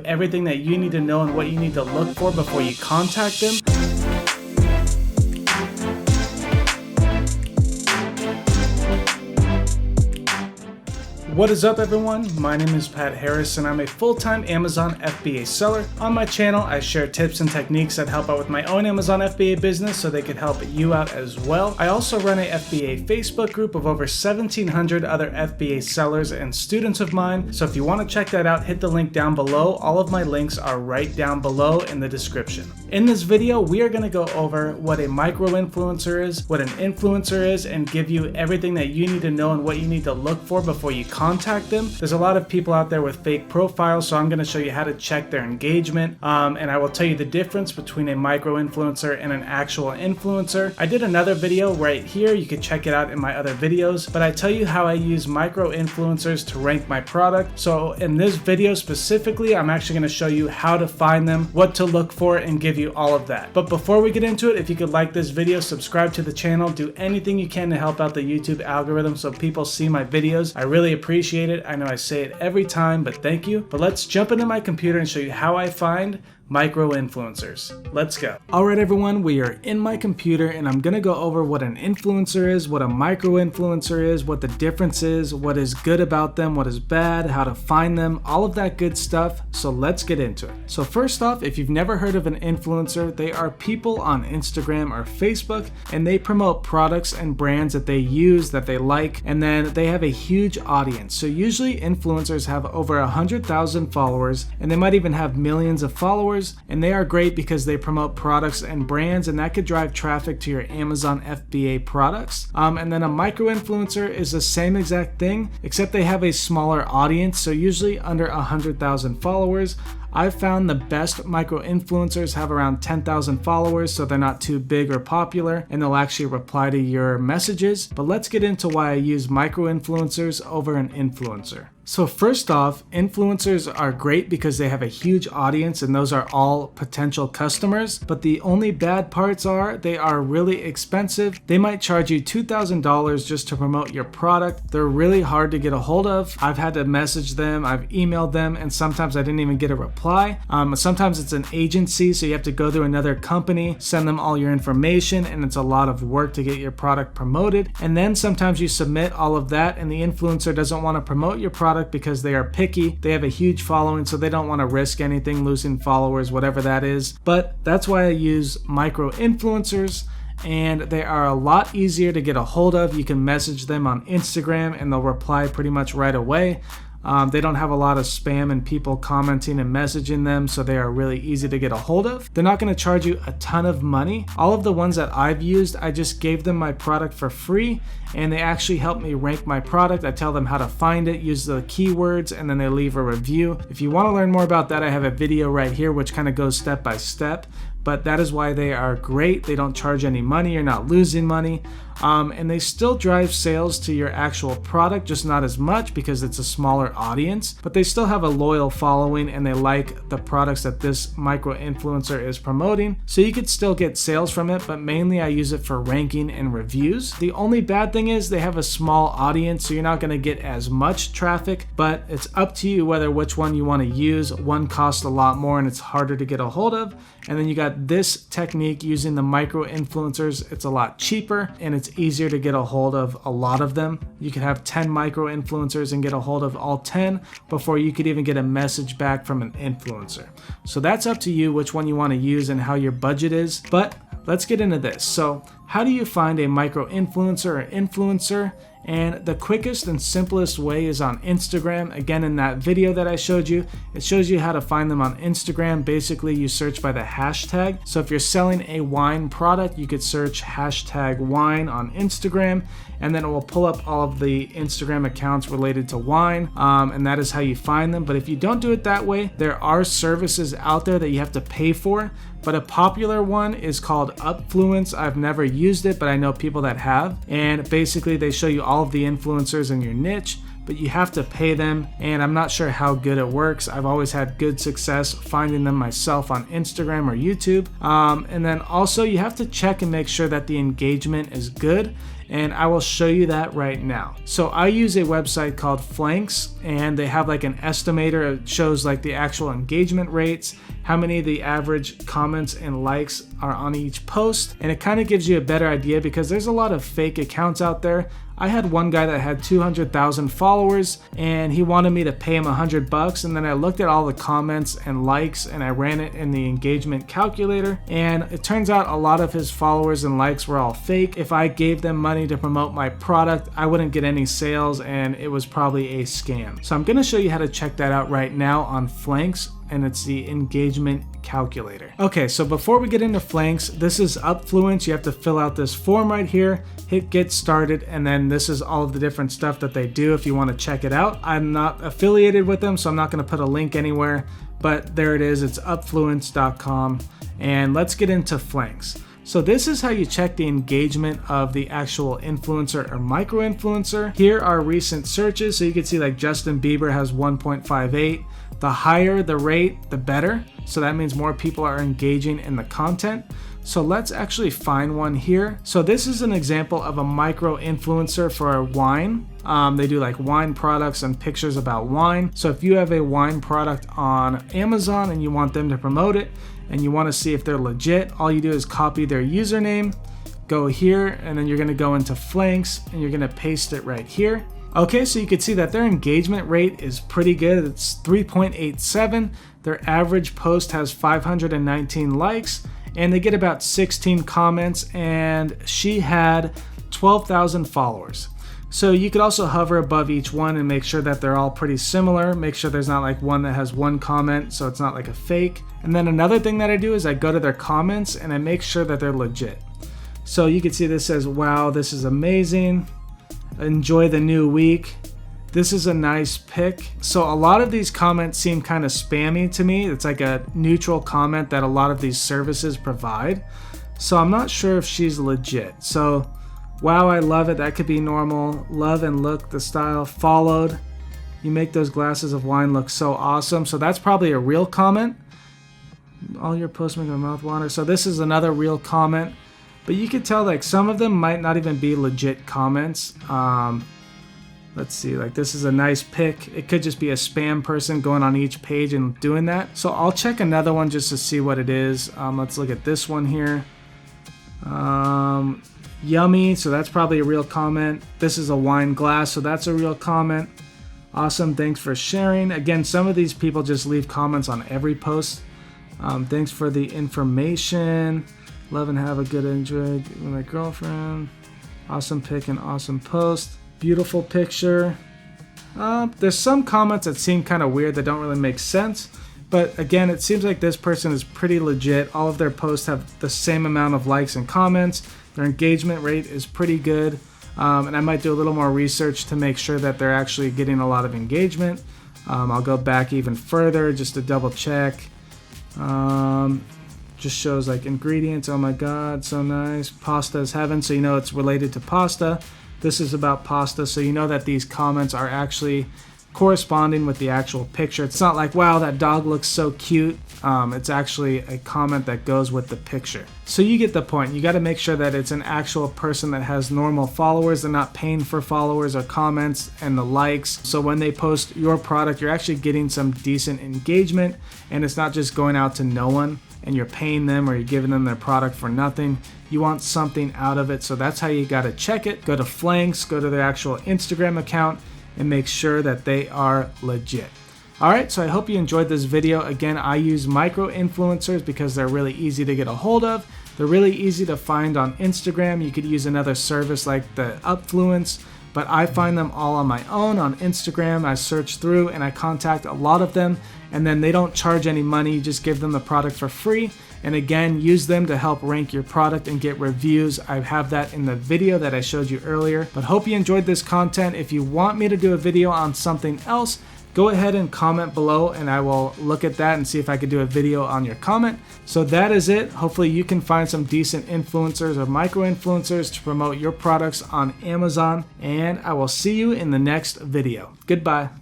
everything that you need to know and what you need to look for before you contact them. What is up, everyone? My name is Pat Harris and I'm a full-time Amazon FBA seller. On my channel, I share tips and techniques that help out with my own Amazon FBA business so they can help you out as well. I also run a FBA Facebook group of over 1,700 other FBA sellers and students of mine. So if you want to check that out, hit the link down below. All of my links are right down below in the description. In this video, we are going to go over what a micro-influencer is, what an influencer is, and give you everything that you need to know and what you need to look for before you contact them. There's a lot of people out there with fake profiles, so I'm going to show you how to check their engagement, and I will tell you the difference between a micro-influencer and an actual influencer. I did another video right here. You can check it out in my other videos, but I tell you how I use micro-influencers to rank my product. So in this video specifically, I'm actually going to show you how to find them, what to look for, and give you all of that. But before we get into it, if you could like this video, subscribe to the channel, do anything you can to help out the YouTube algorithm so people see my videos. I really appreciate it. I know I say it every time, but thank you. But let's jump into my computer and show you how I find micro-influencers. Let's go. Alright everyone, we are in my computer and I'm gonna go over what an influencer is, what a micro-influencer is, what the difference is, what is good about them, what is bad, how to find them, all of that good stuff. So let's get into it. So first off, if you've never heard of an influencer, they are people on Instagram or Facebook and they promote products and brands that they use, that they like, and then they have a huge audience. So usually influencers have over 100,000 followers and they might even have millions of followers. And they are great because they promote products and brands, and that could drive traffic to your Amazon FBA products. And then a micro-influencer is the same exact thing, except they have a smaller audience, so usually under 100,000 followers. I've found the best micro-influencers have around 10,000 followers, so they're not too big or popular, and they'll actually reply to your messages. But let's get into why I use micro-influencers over an influencer. So first off, influencers are great because they have a huge audience and those are all potential customers, but the only bad parts are they are really expensive. They might charge you $2,000 just to promote your product. They're really hard to get a hold of. I've had to message them, I've emailed them, and sometimes I didn't even get a reply. Sometimes it's an agency, so you have to go through another company, send them all your information, and it's a lot of work to get your product promoted. And then sometimes you submit all of that and the influencer doesn't want to promote your product because they are picky. They have a huge following, so they don't want to risk anything, losing followers, whatever that is. But that's why I use micro influencers, and they are a lot easier to get a hold of. You can message them on Instagram and they'll reply pretty much right away. They don't have a lot of spam and people commenting and messaging them, so they are really easy to get a hold of. They're not going to charge you a ton of money. All of the ones that I've used, I just gave them my product for free and they actually help me rank my product. I tell them how to find it, use the keywords, and then they leave a review. If you want to learn more about that, I have a video right here which kind of goes step by step. But that is why they are great. They don't charge any money, you're not losing money. And they still drive sales to your actual product, just not as much because it's a smaller audience, but they still have a loyal following and they like the products that this micro influencer is promoting. So you could still get sales from it, but mainly I use it for ranking and reviews. The only bad thing is they have a small audience, so you're not going to get as much traffic, but it's up to you whether which one you want to use. One costs a lot more and it's harder to get a hold of. And then you got this technique using the micro influencers. It's a lot cheaper and it's easier to get a hold of a lot of them. You could have 10 micro influencers and get a hold of all 10 before you could even get a message back from an influencer. So that's up to you which one you want to use and how your budget is. But let's get into this. So how do you find a micro influencer or influencer? And the quickest and simplest way is on Instagram. Again, in that video that I showed you, it shows you how to find them on Instagram. Basically, you search by the hashtag. So if you're selling a wine product, you could search hashtag wine on Instagram, and then it will pull up all of the Instagram accounts related to wine, and that is how you find them. But if you don't do it that way, there are services out there that you have to pay for. But a popular one is called Upfluence. I've never used it, but I know people that have. And basically they show you all of the influencers in your niche, but you have to pay them, and I'm not sure how good it works. I've always had good success finding them myself on Instagram or YouTube. And then also you have to check and make sure that the engagement is good. and I will show you that right now. So I use a website called Flanks, and they have like an estimator. It shows like the actual engagement rates, how many of the average comments and likes are on each post, and it kind of gives you a better idea because there's a lot of fake accounts out there. I had one guy that had 200,000 followers and he wanted me to pay him $100, and then I looked at all the comments and likes and I ran it in the engagement calculator, and it turns out a lot of his followers and likes were all fake. If I gave them money to promote my product, I wouldn't get any sales, and it was probably a scam. So I'm going to show you how to check that out right now on Flanks, and it's the engagement calculator. Okay, so before we get into Flanks, this is Upfluence. You have to fill out this form right here, hit get started, and then this is all of the different stuff that they do if you want to check it out. I'm not affiliated with them, so I'm not going to put a link anywhere, but there it is. It's upfluence.com, and let's get into Flanks. So this is how you check the engagement of the actual influencer or micro-influencer. Here are recent searches. So you can see like Justin Bieber has 1.58. The higher the rate, the better. So that means more people are engaging in the content. So let's actually find one here. So this is an example of a micro-influencer for wine. They do like wine products and pictures about wine. So if you have a wine product on Amazon and you want them to promote it, and you want to see if they're legit, all you do is copy their username, go here, and then you're going to go into Flanks and you're going to paste it right here. Okay, so you can see that their engagement rate is pretty good. It's 3.87. Their average post has 519 likes, and they get about 16 comments, and she had 12,000 followers. So you could also hover above each one and make sure that they're all pretty similar. Make sure there's not like one that has one comment, so it's not like a fake. And then another thing that I do is I go to their comments and I make sure that they're legit. So you can see this says, wow, this is amazing. Enjoy the new week. This is a nice pic. So a lot of these comments seem kind of spammy to me. It's like a neutral comment that a lot of these services provide. So I'm not sure if she's legit. So wow, I love it. That could be normal. Love and look, the style followed. You make those glasses of wine look so awesome. So that's probably a real comment. All your posts make my mouth water. So this is another real comment. But you could tell like some of them might not even be legit comments. Let's see, like this is a nice pic. It could just be a spam person going on each page and doing that. So I'll check another one just to see what it is. Let's look at this one here. Yummy, so that's probably a real comment. This is a wine glass, so that's a real comment. Awesome, thanks for sharing. Again, some of these people just leave comments on every post. Thanks for the information. Love and have a good enjoy with my girlfriend. Awesome pic and awesome post. Beautiful picture. There's some comments that seem kind of weird that don't really make sense. But again, it seems like this person is pretty legit. All of their posts have the same amount of likes and comments. Their engagement rate is pretty good. And I might do a little more research to make sure that they're actually getting a lot of engagement. I'll go back even further just to double check. Just shows like ingredients. Oh my God, so nice. Pasta is heaven, so you know it's related to pasta. This is about pasta, so you know that these comments are actually corresponding with the actual picture. It's not like, wow, that dog looks so cute. It's actually a comment that goes with the picture. So you get the point. You got to make sure that it's an actual person that has normal followers. They're not paying for followers or comments and the likes. So when they post your product, you're actually getting some decent engagement, and it's not just going out to no one and you're paying them or you're giving them their product for nothing. You want something out of it. So that's how you got to check it. Go to Flanks, go to their actual Instagram account, and make sure that they are legit. Alright, so I hope you enjoyed this video. Again, I use micro-influencers because they're really easy to get a hold of. They're really easy to find on Instagram. You could use another service like the Upfluence, but I find them all on my own on Instagram. I search through and I contact a lot of them, and then they don't charge any money. You just give them the product for free. And again, use them to help rank your product and get reviews. I have that in the video that I showed you earlier. But hope you enjoyed this content. If you want me to do a video on something else, go ahead and comment below and I will look at that and see if I could do a video on your comment. So that is it. Hopefully you can find some decent influencers or micro-influencers to promote your products on Amazon. And I will see you in the next video. Goodbye.